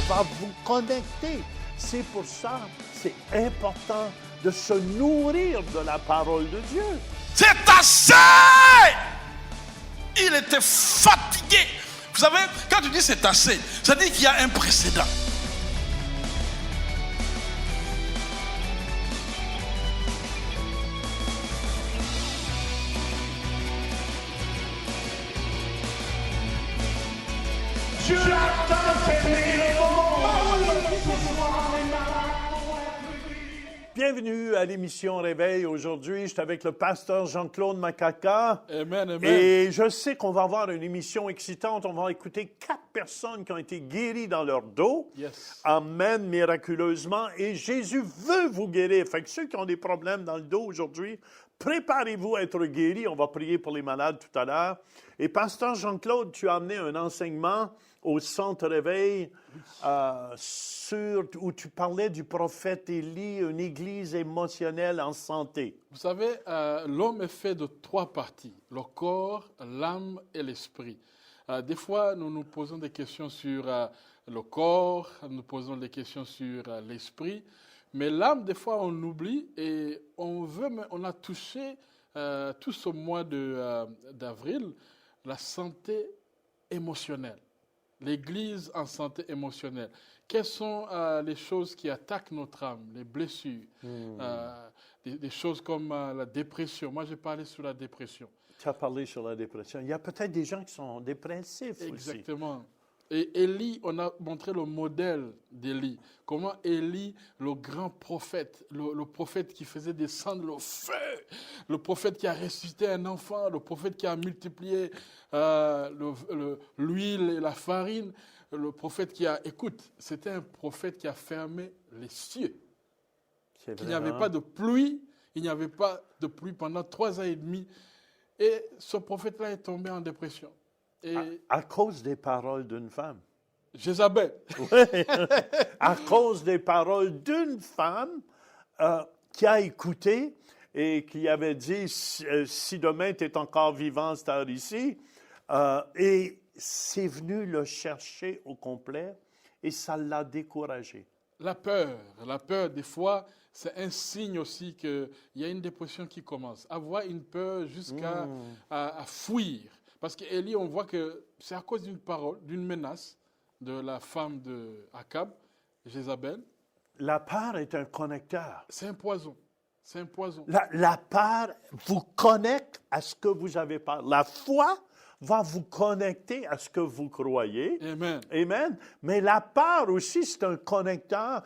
va vous connecter. C'est pour ça, c'est important de se nourrir de la parole de Dieu. C'est assez! Il était fatigué. Vous savez, quand tu dis c'est assez, ça dit qu'il y a un précédent. Bienvenue à l'émission Réveil. Aujourd'hui, je suis avec le pasteur Jean-Claude Makaka. Amen, amen. Et je sais qu'on va avoir une émission excitante. On va écouter 4 personnes qui ont été guéries dans leur dos. Yes. Amen, miraculeusement. Et Jésus veut vous guérir. Fait que ceux qui ont des problèmes dans le dos aujourd'hui, préparez-vous à être guéris. On va prier pour les malades tout à l'heure. Et pasteur Jean-Claude, tu as amené un enseignement au Centre Réveil où tu parlais du prophète Élie, une église émotionnelle en santé. Vous savez, l'homme est fait de 3 parties, le corps, l'âme et l'esprit. Des fois, nous nous posons des questions sur le corps, nous posons des questions sur l'esprit, mais l'âme, des fois, on oublie et on a touché tout ce mois d'avril la santé émotionnelle. L'Église en santé émotionnelle. Quelles sont les choses qui attaquent notre âme, les blessures, des choses comme la dépression. Moi, j'ai parlé sur la dépression. Tu as parlé sur la dépression. Il y a peut-être des gens qui sont dépressifs Exactement. aussi. Et Élie, on a montré le modèle d'Élie. Comment Élie, le grand prophète, le prophète qui faisait descendre le feu, le prophète qui a ressuscité un enfant, le prophète qui a multiplié l'huile et la farine, le prophète écoute, c'était un prophète qui a fermé les cieux. Il n'y avait pas de pluie, pendant 3 ans et demi. Et ce prophète-là est tombé en dépression. Et à cause des paroles d'une femme. Jézabel. À cause des paroles d'une femme qui a écouté et qui avait dit si demain tu es encore vivant, cette heure ici. Et c'est venu le chercher au complet et ça l'a découragé. La peur, des fois, c'est un signe aussi qu'il y a une dépression qui commence. Avoir une peur jusqu'à à fuir. Parce qu'Élie, on voit que c'est à cause d'une parole, d'une menace de la femme de Akab, Jézabel. La peur est un connecteur. C'est un poison. C'est un poison. La peur vous connecte à ce que vous avez peur. La foi va vous connecter à ce que vous croyez. Amen. Amen. Mais la peur aussi, c'est un connecteur.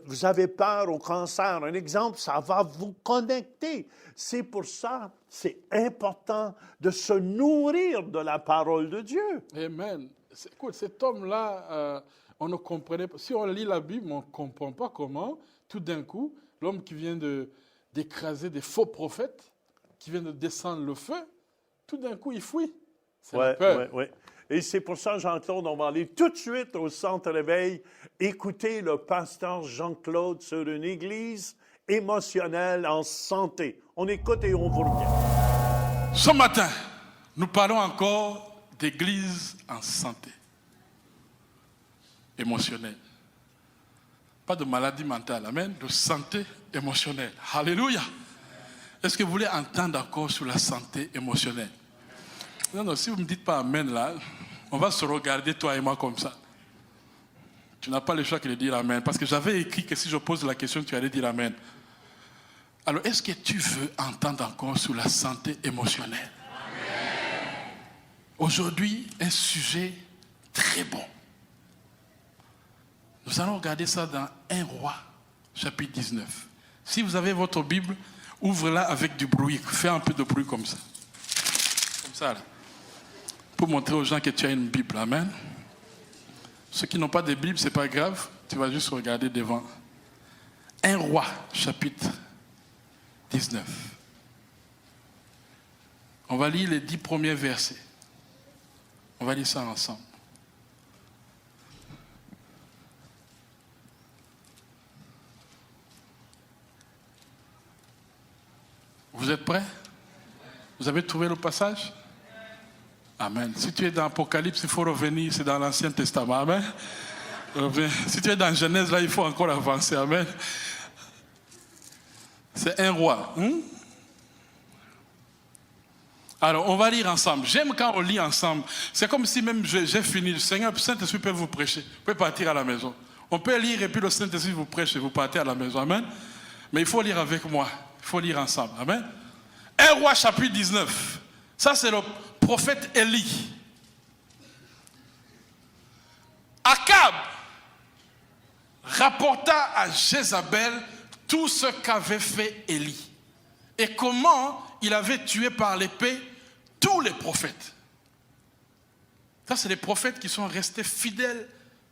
Vous avez peur au cancer. Un exemple, ça va vous connecter. C'est pour ça, c'est important de se nourrir de la parole de Dieu. Amen. Écoute, cet homme-là, on ne comprenait pas. Si on lit la Bible, on ne comprend pas comment, tout d'un coup, l'homme qui vient d'écraser des faux prophètes, qui vient de descendre le feu, tout d'un coup, il fuit. C'est la peur. Oui. Et c'est pour ça, Jean-Claude, on va aller tout de suite au Centre Réveil, écouter le pasteur Jean-Claude sur une église émotionnelle en santé. On écoute et on vous revient. Ce matin, nous parlons encore d'église en santé émotionnelle. Pas de maladie mentale, amen, de santé émotionnelle. Alléluia. Est-ce que vous voulez entendre encore sur la santé émotionnelle? Non, si vous ne me dites pas amen là, on va se regarder toi et moi comme ça. Tu n'as pas le choix que de dire amen. Parce que j'avais écrit que si je pose la question, tu allais dire amen. Alors, est-ce que tu veux entendre encore sur la santé émotionnelle? Amen. Aujourd'hui, un sujet très bon. Nous allons regarder ça dans 1 Roi, chapitre 19. Si vous avez votre Bible, ouvrez-la avec du bruit. Fais un peu de bruit comme ça. Comme ça, là. Pour montrer aux gens que tu as une Bible. Amen. Ceux qui n'ont pas de Bible, ce n'est pas grave. Tu vas juste regarder devant. 1 Roi, chapitre 19. On va lire les 10 premiers versets. On va lire ça ensemble. Vous êtes prêts? Vous avez trouvé le passage? Amen. Si tu es dans l'Apocalypse, il faut revenir, c'est dans l'Ancien Testament. Amen. Si tu es dans Genèse, là, il faut encore avancer. Amen. C'est un roi. Alors, on va lire ensemble. J'aime quand on lit ensemble. C'est comme si même j'ai fini. Le Seigneur, le Saint-Esprit peut vous prêcher. Vous pouvez partir à la maison. On peut lire et puis le Saint-Esprit vous prêche et vous partez à la maison. Amen. Mais il faut lire avec moi. Il faut lire ensemble. Amen. 1 Roi chapitre 19. Ça, c'est le prophète Élie. Akab rapporta à Jézabel tout ce qu'avait fait Élie et comment il avait tué par l'épée tous les prophètes. Ça, c'est les prophètes qui sont restés fidèles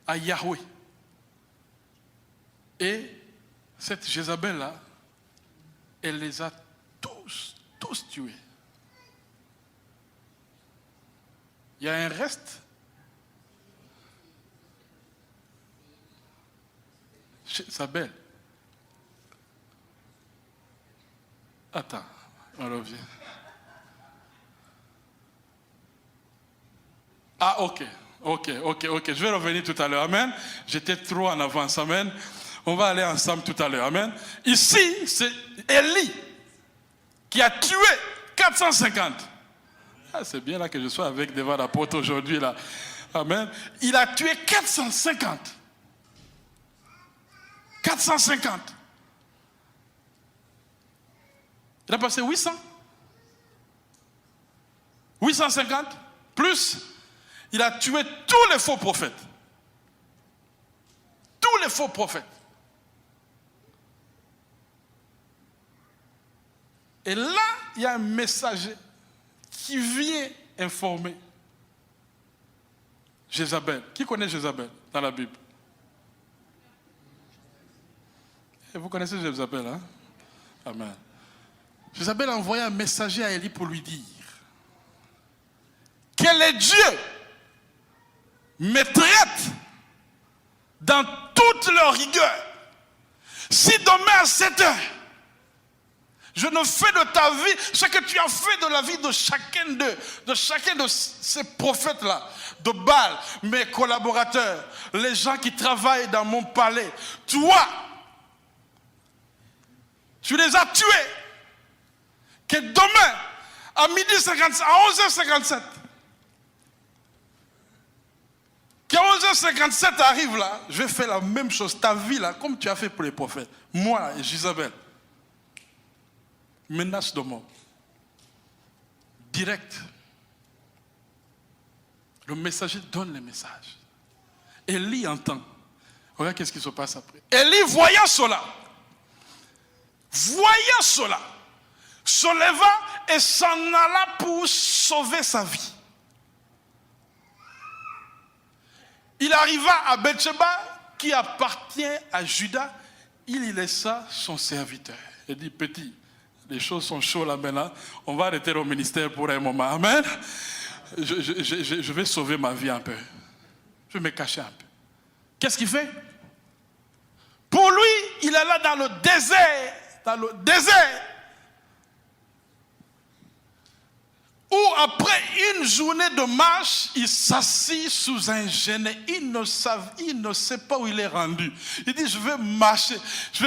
à Yahweh. Et cette Jézabel-là, elle les a tous tués. Il y a un reste. Jézabel. Attends, on revient. Ah, ok. Je vais revenir tout à l'heure. Amen. J'étais trop en avance. Amen. On va aller ensemble tout à l'heure. Amen. Ici, c'est Élie qui a tué 450. Ah, c'est bien là que je sois avec devant l'apôtre aujourd'hui. Là. Amen. Il a tué 450. 450. Il a passé 800. 850. Plus, il a tué tous les faux prophètes. Tous les faux prophètes. Et là, il y a un messager qui vient informer Jézabel. Qui connaît Jézabel dans la Bible? Et vous connaissez Jézabel, hein? Amen. Jézabel a envoyé un messager à Élie pour lui dire que les dieux me traitent dans toute leur rigueur. Si demain à 7 heures, je ne fais de ta vie ce que tu as fait de la vie de chacun d'eux, de chacun de ces prophètes-là, de Baal, mes collaborateurs, les gens qui travaillent dans mon palais. Toi, tu les as tués. Que demain, à 12h57, à 11h57, qu'à 11h57 arrive là, je vais faire la même chose, ta vie là, comme tu as fait pour les prophètes. Moi et Jézabel. Menace de mort. Direct. Le messager donne le message. Élie entend. Regarde qu'est-ce qui se passe après. Élie, voyant cela, se leva et s'en alla pour sauver sa vie. Il arriva à Bethsheba, qui appartient à Juda. Il y laissa son serviteur. Il dit, petit, les choses sont chaudes là maintenant. On va arrêter au ministère pour un moment. Amen. Je vais sauver ma vie un peu. Je vais me cacher un peu. Qu'est-ce qu'il fait? Pour lui, il est là dans le désert. Dans le désert. Où après une journée de marche, il s'assit sous un genêt. Il ne sait pas où il est rendu. Il dit, je vais marcher, parce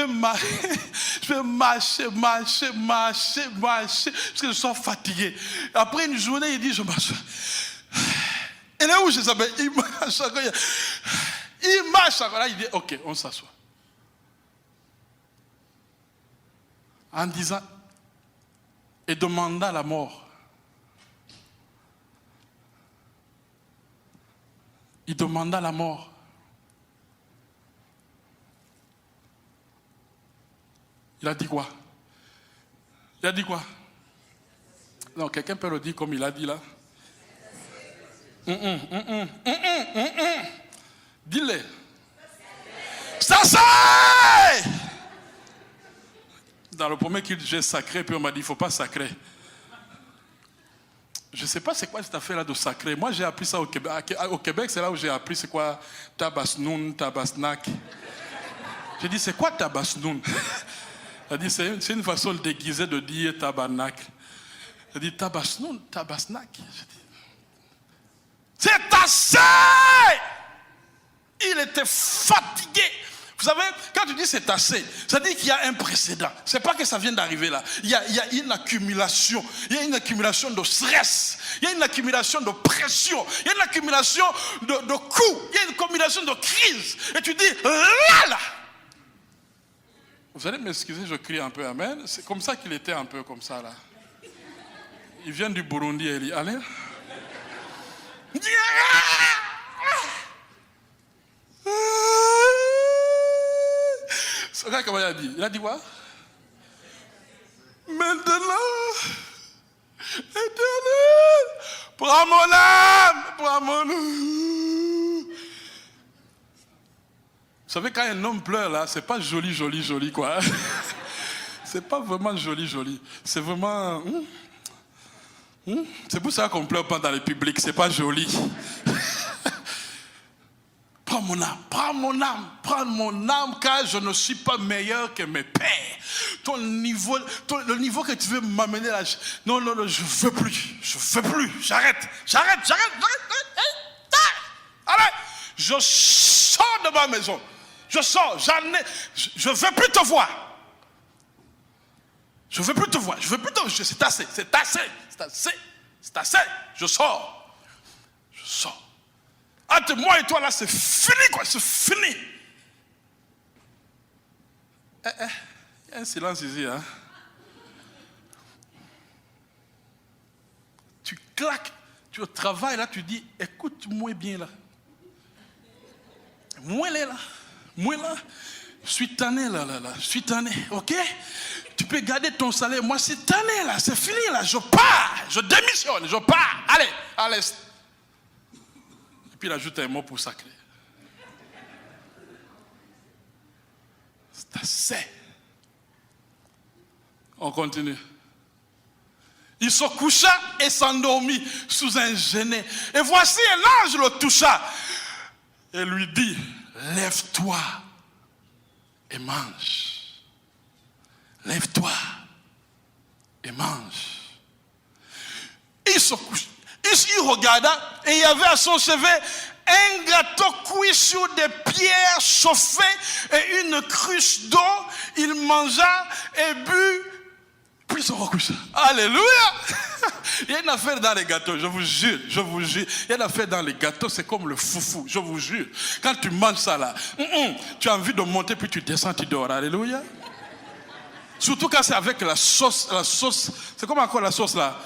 que je suis fatigué. Après une journée, il dit, je marche. Elle est où Jézabel? Il marche. Là, il dit, ok, on s'assoit. En disant, et demanda la mort. Il demanda la mort. Il a dit quoi? Non, quelqu'un peut le dire comme il a dit là. Dis-le. Ça c'est! Dans le premier culte, j'ai sacré, puis on m'a dit, il ne faut pas sacrer. Je ne sais pas c'est quoi cette affaire-là de sacré. Moi, j'ai appris ça au Québec. Au Québec, c'est là où j'ai appris c'est quoi tabasnoun, tabasnak. J'ai dit, c'est quoi tabasnoun? Elle dit, c'est une façon déguisée de dire tabarnak. Elle dit, tabasnoun, tabasnak. C'est assez! Il était fatigué. Vous savez, quand tu dis c'est assez, ça dit qu'il y a un précédent. C'est pas que ça vient d'arriver là. Il y a une accumulation. Il y a une accumulation de stress. Il y a une accumulation de pression. Il y a une accumulation de coups. Il y a une accumulation de crise. Et tu dis, là. Vous allez m'excuser, je crie un peu amen. C'est comme ça qu'il était un peu comme ça là. Il vient du Burundi, Eli. Allez. Regarde comment il a dit. Il a dit quoi? Maintenant, Éternel, prends mon âme, prends mon âme. Vous savez, quand un homme pleure là, c'est pas joli, joli, joli quoi. C'est pas vraiment joli, joli. C'est vraiment. C'est pour ça qu'on pleure pas dans le public. C'est pas joli. Prends mon âme, prends mon âme, prends mon âme, car je ne suis pas meilleur que mes pères. Le niveau que tu veux m'amener là, non, je veux plus, j'arrête. Allez, je sors de ma maison, je sors, je veux plus te voir. C'est assez, je sors. Entre moi et toi là, c'est fini quoi, c'est fini. Il y a un silence ici, hein. Tu claques, tu au travail là, tu dis, écoute-moi bien là. Moi là, je suis tanné là, je suis tanné, ok? Tu peux garder ton salaire, moi c'est tanné là, c'est fini là, je pars, je démissionne, je pars, allez. Puis il ajoute un mot pour sacré. C'est assez. On continue. Il se coucha et s'endormit sous un genet. Et voici un ange le toucha et lui dit, lève-toi et mange. Lève-toi et mange. Il se coucha. Il regarda et il y avait à son chevet un gâteau cuit sur des pierres chauffées et une cruche d'eau. Il mangea et but, puis il se recoucha. Alléluia! Il y a une affaire dans les gâteaux, je vous jure. Il y a une affaire dans les gâteaux, c'est comme le foufou, je vous jure. Quand tu manges ça là, tu as envie de monter puis tu descends, tu dors. Alléluia! Surtout quand c'est avec la sauce, c'est comme encore la sauce là.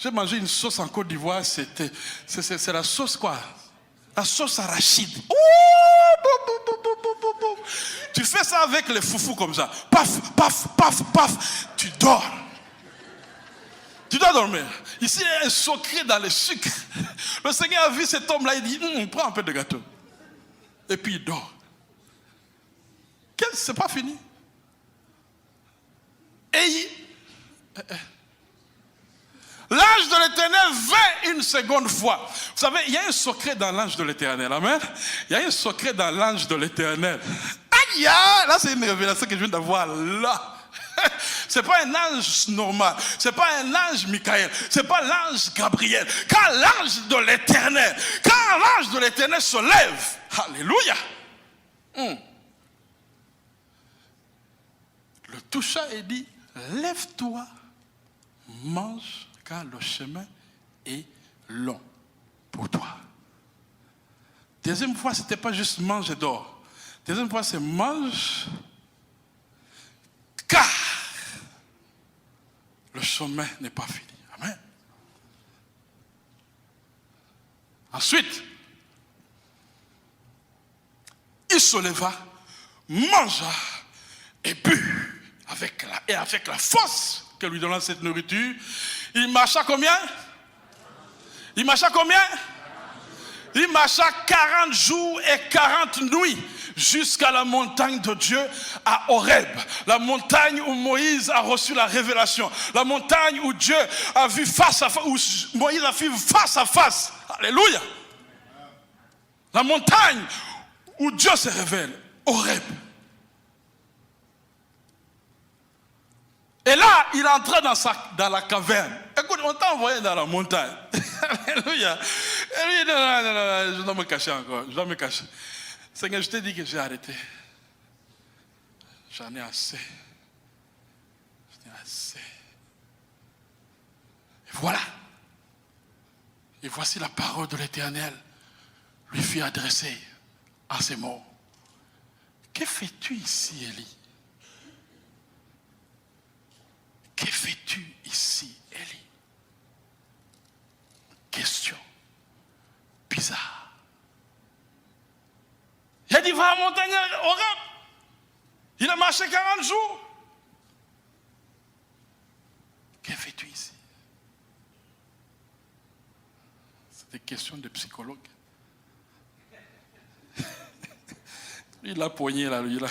J'ai mangé une sauce en Côte d'Ivoire, c'est la sauce quoi? La sauce arachide. Tu fais ça avec les foufous comme ça. Paf, paf, paf, paf. Tu dors. Tu dois dormir. Ici, il y a un secret dans le sucre. Le Seigneur a vu cet homme-là, il dit, prends un peu de gâteau. Et puis il dort. C'est pas fini. Et l'ange de l'Éternel vint une seconde fois. Vous savez, il y a un secret dans l'ange de l'Éternel. Amen. Il y a un secret dans l'ange de l'Éternel. Aïe, là c'est une révélation que je viens d'avoir là. C'est pas un ange normal. C'est pas un ange Michael. C'est pas l'ange Gabriel. Quand l'ange de l'Éternel se lève, alléluia. Le toucha et dit, lève-toi, mange, car le chemin est long pour toi. Deuxième fois, c'était pas juste mange et dors. Deuxième fois, c'est mange, car le chemin n'est pas fini. Amen. Ensuite, il se leva, mangea et but avec la force que lui donna cette nourriture. Il marcha combien? Il marcha 40 jours et 40 nuits jusqu'à la montagne de Dieu à Horeb. La montagne où Moïse a reçu la révélation. La montagne où Dieu a vu face à face, où Moïse a vu face à face. Alléluia. La montagne où Dieu se révèle. Horeb. Et là, il entrait dans la caverne. Écoute, on t'a envoyé dans la montagne. Alléluia. Et lui, non, je dois me cacher encore. Je dois me cacher. Seigneur, je t'ai dit que j'ai arrêté. J'en ai assez. J'en ai assez. Et voilà. Et voici la parole de l'Éternel lui fut adressée en ces mots. Que fais-tu ici, Élie? Que fais-tu ici, Élie? Question bizarre. Il a dit, va à la montagne Horeb. Il a marché 40 jours. Que fais-tu ici? C'est des questions de psychologue. Il a poigné là, lui là.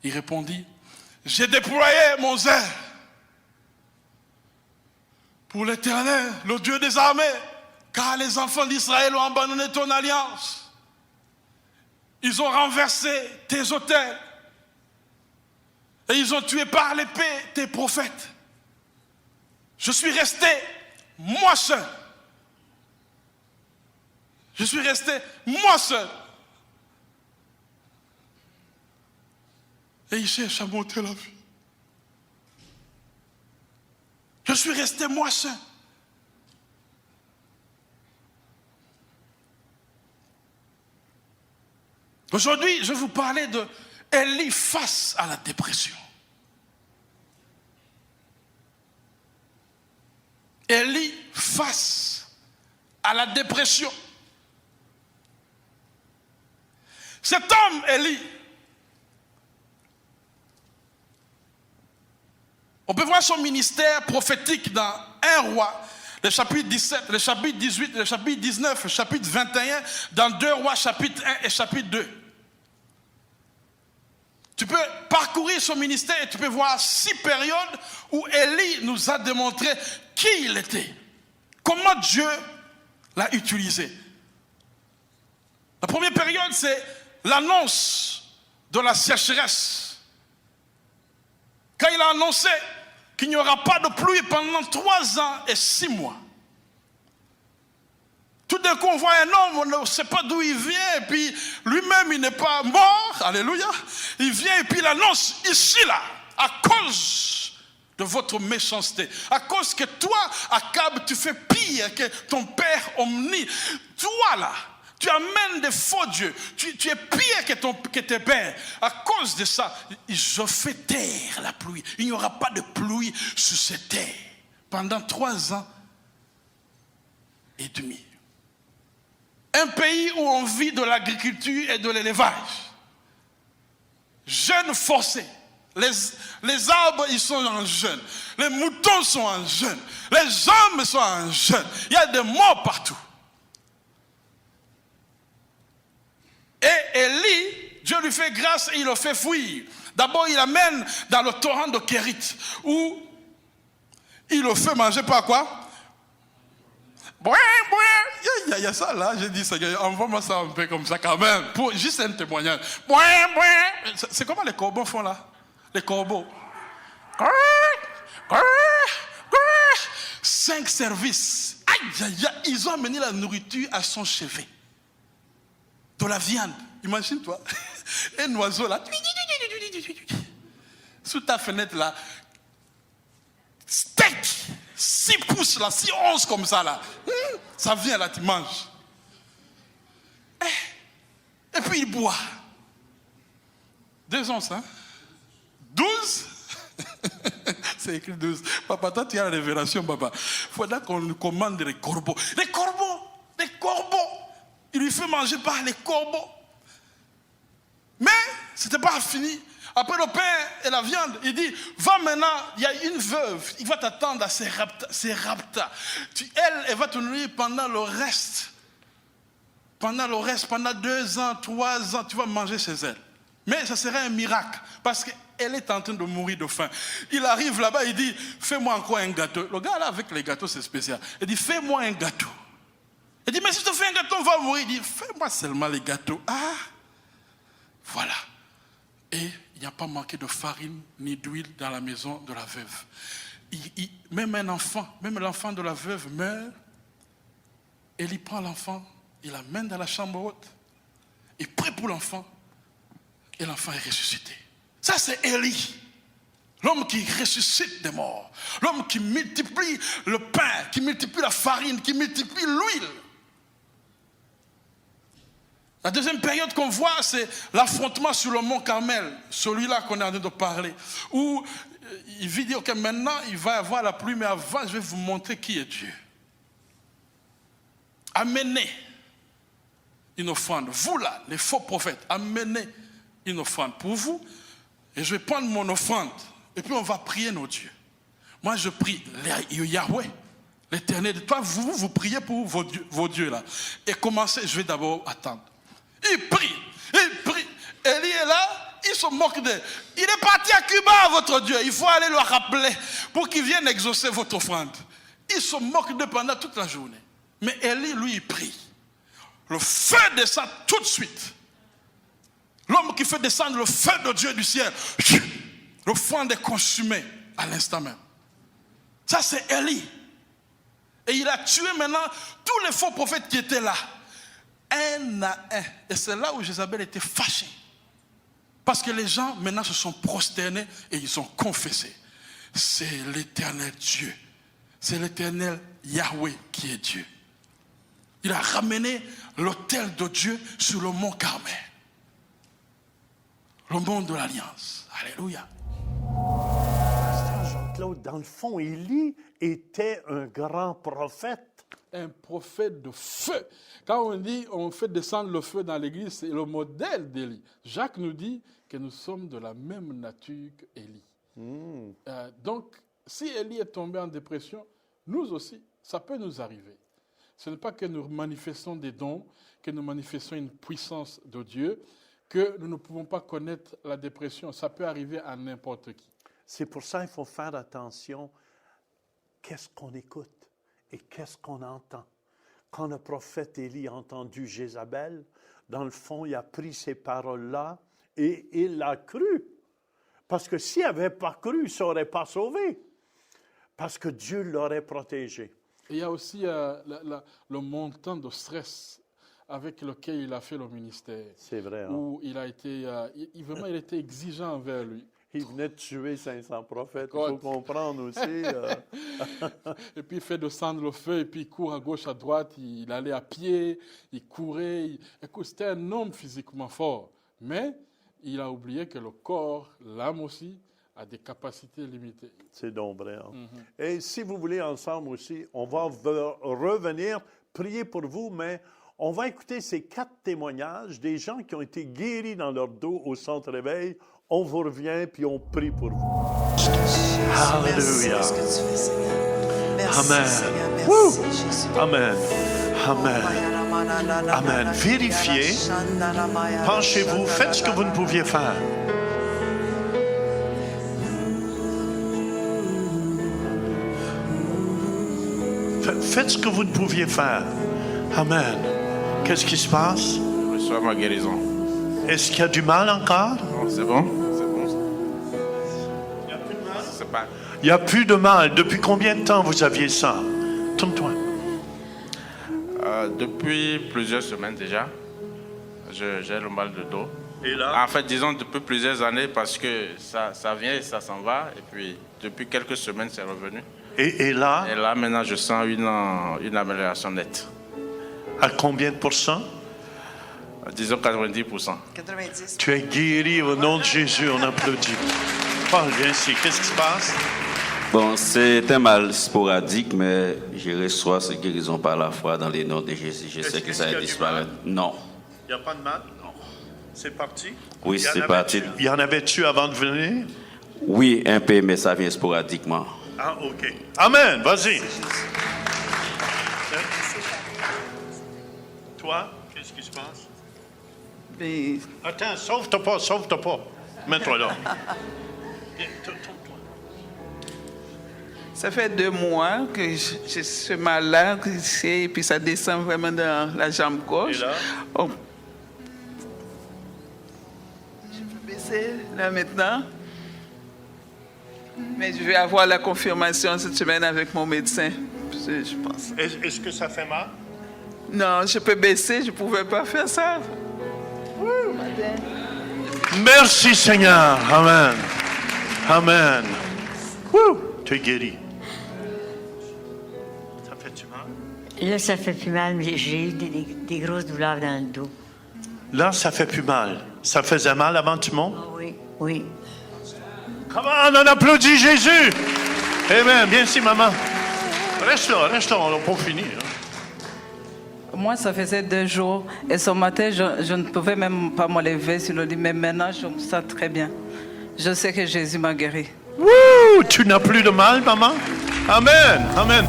Il répondit, j'ai déployé mon zèle pour l'Éternel, le Dieu des armées, car les enfants d'Israël ont abandonné ton alliance. Ils ont renversé tes autels et ils ont tué par l'épée tes prophètes. Je suis resté, moi seul. Je suis resté, moi seul. Et il cherche à monter la vie. Je suis resté, moi seul. Aujourd'hui, je vais vous parler de Élie face à la dépression. Élie face à la dépression. Cet homme, Élie, on peut voir son ministère prophétique dans 1 Roi, le chapitre 17, le chapitre 18, le chapitre 19, le chapitre 21, dans 2 Rois, chapitre 1 et chapitre 2. Tu peux parcourir son ministère et tu peux voir 6 périodes où Élie nous a démontré qui il était, comment Dieu l'a utilisé. La première période, c'est l'annonce de la sécheresse. Quand il a annoncé qu'il n'y aura pas de pluie pendant 3 ans et 6 mois. Tout d'un coup, on voit un homme, on ne sait pas d'où il vient, et puis lui-même, il n'est pas mort, alléluia. Il vient et puis il annonce ici, là, à cause de votre méchanceté, à cause que toi, Akab, tu fais pire que ton père Omni. Toi, là, tu amènes des faux dieux, tu es pire que tes pères. À cause de ça, je fais taire la pluie. Il n'y aura pas de pluie sur cette terre pendant 3 ans et demi. Un pays où on vit de l'agriculture et de l'élevage. Jeûne forcé. Les arbres, ils sont en jeûne. Les moutons sont en jeûne. Les hommes sont en jeûne. Il y a des morts partout. Et Élie, Dieu lui fait grâce et il le fait fuir. D'abord, il l'amène dans le torrent de Kérit, où il le fait manger par quoi? Il y a ça là, j'ai dit, Seigneur, envoie-moi ça un peu comme ça quand même, pour juste un témoignage. C'est comment les corbeaux font là? Les corbeaux. 5 services. Ils ont amené la nourriture à son chevet. De la viande. Imagine-toi. Un oiseau là. Sous ta fenêtre là. Steak. 6 pouces là, 6 onces comme ça là. Ça vient là, tu manges. Et puis il boit. 2 onces, hein? 12? C'est écrit 12. Papa, toi tu as la révélation, papa. Il faudra qu'on nous commande les corbeaux. Les corbeaux! Les corbeaux! Il lui fait manger par les corbeaux. Mais ce n'était pas fini. Après le pain et la viande, il dit, va maintenant, il y a une veuve, il va t'attendre à Serapta. Elle va te nourrir pendant le reste. Pendant 2 ans, 3 ans, tu vas manger chez elle. Mais ça serait un miracle, parce qu'elle est en train de mourir de faim. Il arrive là-bas, il dit, fais-moi encore un gâteau. Le gars là, avec les gâteaux, c'est spécial. Il dit, fais-moi un gâteau. Il dit, mais si je te fais un gâteau, on va mourir. Il dit, fais-moi seulement les gâteaux. Ah, voilà. Et il n'y a pas manqué de farine ni d'huile dans la maison de la veuve. Même un enfant, même l'enfant de la veuve meurt Élie prend l'enfant, il l'amène dans la chambre haute, il prie pour l'enfant, et l'enfant est ressuscité. Ça, c'est Élie, l'homme qui ressuscite des morts, l'homme qui multiplie le pain, qui multiplie la farine, qui multiplie l'huile. La deuxième période qu'on voit, c'est l'affrontement sur le mont Carmel, celui-là qu'on est en train de parler, où il vit dire que maintenant il va y avoir la pluie, mais avant je vais vous montrer qui est Dieu. Amenez une offrande. Vous là, les faux prophètes, amenez une offrande pour vous, et je vais prendre mon offrande, et puis on va prier nos dieux. Moi je prie Yahweh, l'Éternel. Toi vous priez pour vos dieux là. Et commencez, je vais d'abord attendre. Il prie. Élie est là, il se moque d'eux. Il est parti à Cuba, votre Dieu. Il faut aller le rappeler pour qu'il vienne exaucer votre offrande. Il se moque d'eux pendant toute la journée. Mais Élie, lui, il prie. Le feu descend tout de suite. L'homme qui fait descendre le feu de Dieu du ciel, l'offrande est consumée à l'instant même. Ça, c'est Élie. Et il a tué maintenant tous les faux prophètes qui étaient là. Un à un. Et c'est là où Jézabel était fâchée. Parce que les gens maintenant se sont prosternés et ils ont confessé. C'est l'Éternel Dieu. C'est l'Éternel Yahweh qui est Dieu. Il a ramené l'autel de Dieu sur le mont Carmel. Le mont de l'Alliance. Alléluia. Pasteur Jean-Claude, dans le fond, Élie était un grand prophète. Un prophète de feu. Quand on dit on fait descendre le feu dans l'église, c'est le modèle d'Élie. Jacques nous dit que nous sommes de la même nature qu'Élie. Donc, si Élie est tombé en dépression, nous aussi, ça peut nous arriver. Ce n'est pas que nous manifestons des dons, que nous manifestons une puissance de Dieu, que nous ne pouvons pas connaître la dépression. Ça peut arriver à n'importe qui. C'est pour ça qu'il faut faire attention. Qu'est-ce qu'on écoute et qu'est-ce qu'on entend? Quand le prophète Élie a entendu Jézabel, dans le fond, il a pris ces paroles-là et il l'a cru. Parce que s'il n'avait pas cru, il ne serait pas sauvé. Parce que Dieu l'aurait protégé. Il y a aussi le montant de stress avec lequel il a fait le ministère. C'est vrai. Hein? Où il a été, vraiment, il était exigeant envers lui. Il venait de tuer 500 prophètes, il faut comprendre aussi. Et puis il fait descendre le feu, et puis il court à gauche, à droite, il allait à pied, il courait. Écoute, c'était un homme physiquement fort, mais il a oublié que le corps, l'âme aussi, a des capacités limitées. C'est donc vrai. Hein? Et si vous voulez ensemble aussi, on va revenir prier pour vous, mais on va écouter ces 4 témoignages des gens qui ont été guéris dans leur dos au centre réveil. On vous revient, puis on prie pour vous. Alléluia. Amen. Amen. Amen. Amen. Vérifiez. Penchez-vous. Faites ce que vous ne pouviez faire. Faites ce que vous ne pouviez faire. Amen. Qu'est-ce qui se passe? Je reçois ma guérison. Est-ce qu'il y a du mal encore? Non, c'est bon. Il n'y a plus de mal? C'est pas. Il n'y a plus de mal. Depuis combien de temps vous aviez ça? Tourne-toi. Depuis plusieurs semaines déjà, j'ai le mal de dos. Et là? En fait, disons depuis plusieurs années parce que ça vient et ça s'en va. Et puis, depuis quelques semaines, c'est revenu. Et là? Et là, maintenant, je sens une amélioration nette. À combien de pourcents? Disons 90%. 90. Tu es guéri au nom de Jésus. On applaudit. Paul, viens ici. Qu'est-ce qui se passe? Bon, c'est un mal sporadique, mais je reçois cette guérison par la foi dans les noms de Jésus. Je sais que ça va disparaître. Non. Il n'y a pas de mal? Non. C'est parti? Oui, c'est parti. Il y en avait-tu avant de venir? Oui, un peu, mais ça vient sporadiquement. Ah, OK. Amen. Vas-y. Toi, qu'est-ce qui se passe? Mais Attends, sauve-toi pas. Mets-toi là. ça fait 2 mois que j'ai ce mal-là, et puis ça descend vraiment dans la jambe gauche. Et là? Oh. Je peux baisser là maintenant. Mais je vais avoir la confirmation cette semaine avec mon médecin, je pense. Est-ce que ça fait mal? Non, je peux baisser, je ne pouvais pas faire ça. Merci Seigneur. Amen. Amen. Tu es guéri. Ça fait-tu mal? Là, ça fait plus mal, mais j'ai eu des grosses douleurs dans le dos. Là, ça fait plus mal. Ça faisait mal avant que tu montes? Ah oui, oui. Comment on applaudit Jésus? Amen. Bien ici, maman. Reste là, on n'a pas fini. Moi, ça faisait 2 jours. Et ce matin, je ne pouvais même pas me lever sur le lit. Mais maintenant, je me sens très bien. Je sais que Jésus m'a guéri. Wouh! Tu n'as plus de mal, maman? Amen. Amen.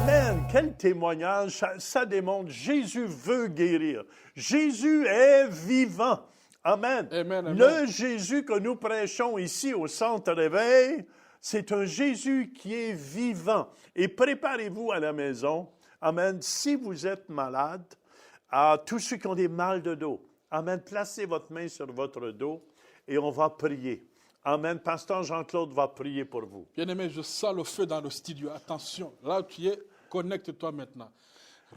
Amen. Quel témoignage. Ça démontre Jésus veut guérir. Jésus est vivant. Amen. Amen, amen. Le Jésus que nous prêchons ici au Centre Réveil, c'est un Jésus qui est vivant. Et préparez-vous à la maison. Amen. Si vous êtes malade, à tous ceux qui ont des mal de dos, amen, placez votre main sur votre dos et on va prier. Amen. Pasteur Jean-Claude va prier pour vous. Bien-aimé, je sens le feu dans le studio. Attention, là où tu es, connecte-toi maintenant.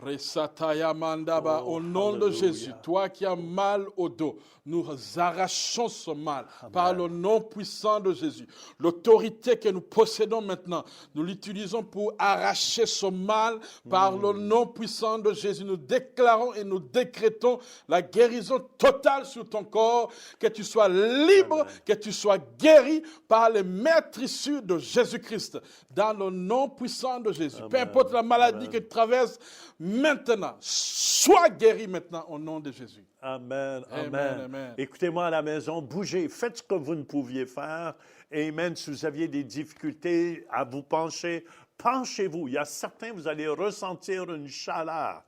Resataya Mandaba, au nom de Jésus, toi qui as mal au dos, nous arrachons ce mal par le nom puissant de Jésus. L'autorité que nous possédons maintenant, nous l'utilisons pour arracher ce mal par le nom puissant de Jésus. Nous déclarons et nous décrétons la guérison totale sur ton corps, que tu sois libre, que tu sois guéri par les maîtrisures de Jésus-Christ, dans le nom puissant de Jésus. Peu importe la maladie que tu traverses, maintenant, sois guéri maintenant au nom de Jésus. Amen, amen. Amen, amen. Écoutez-moi à la maison, bougez, faites ce que vous ne pouviez faire. Amen. Si vous aviez des difficultés à vous pencher, penchez-vous. Il y a certains, vous allez ressentir une chaleur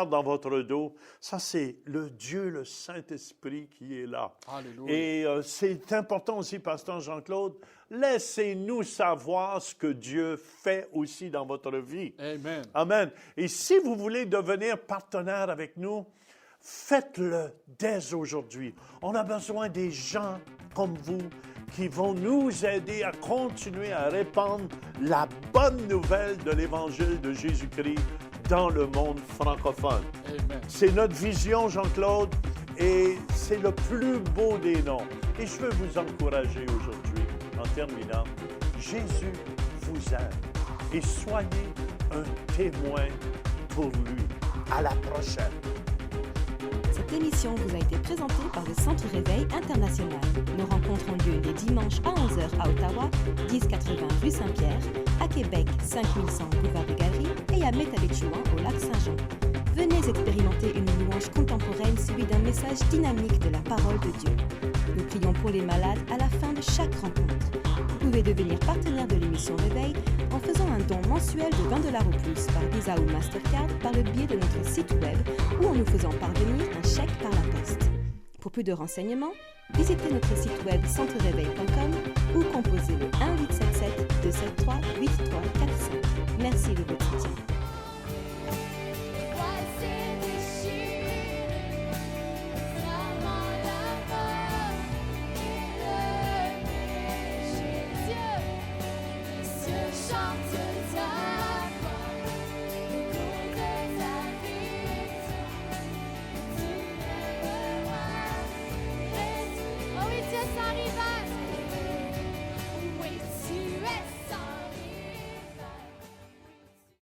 dans votre dos. Ça, c'est le Dieu, le Saint-Esprit qui est là. Alléluia. Et c'est important aussi, Pasteur Jean-Claude, laissez-nous savoir ce que Dieu fait aussi dans votre vie. Amen. Amen. Et si vous voulez devenir partenaire avec nous, faites-le dès aujourd'hui. On a besoin des gens comme vous qui vont nous aider à continuer à répandre la bonne nouvelle de l'Évangile de Jésus-Christ dans le monde francophone. Amen. C'est notre vision, Jean-Claude, et c'est le plus beau des noms. Et je veux vous encourager aujourd'hui, en terminant, Jésus vous aime et soyez un témoin pour lui. À la prochaine. Cette émission vous a été présentée par le Centre Réveil International. Nos rencontres ont lieu les dimanches à 11h à Ottawa, 1080 rue Saint-Pierre, à Québec, 5100 boulevard des Galeries et à Métabetchouan au lac Saint-Jean. Venez expérimenter une louange contemporaine suivie d'un message dynamique de la parole de Dieu. Nous prions pour les malades à la fin de chaque rencontre. Vous pouvez devenir partenaire de l'émission Réveil en faisant un don mensuel de 20$ ou plus par Visa ou Mastercard par le biais de notre site web ou en nous faisant parvenir un chèque par la poste. Pour plus de renseignements, visitez notre site web centreréveil.com ou composez le 1-877-273-8345. Merci de votre soutien.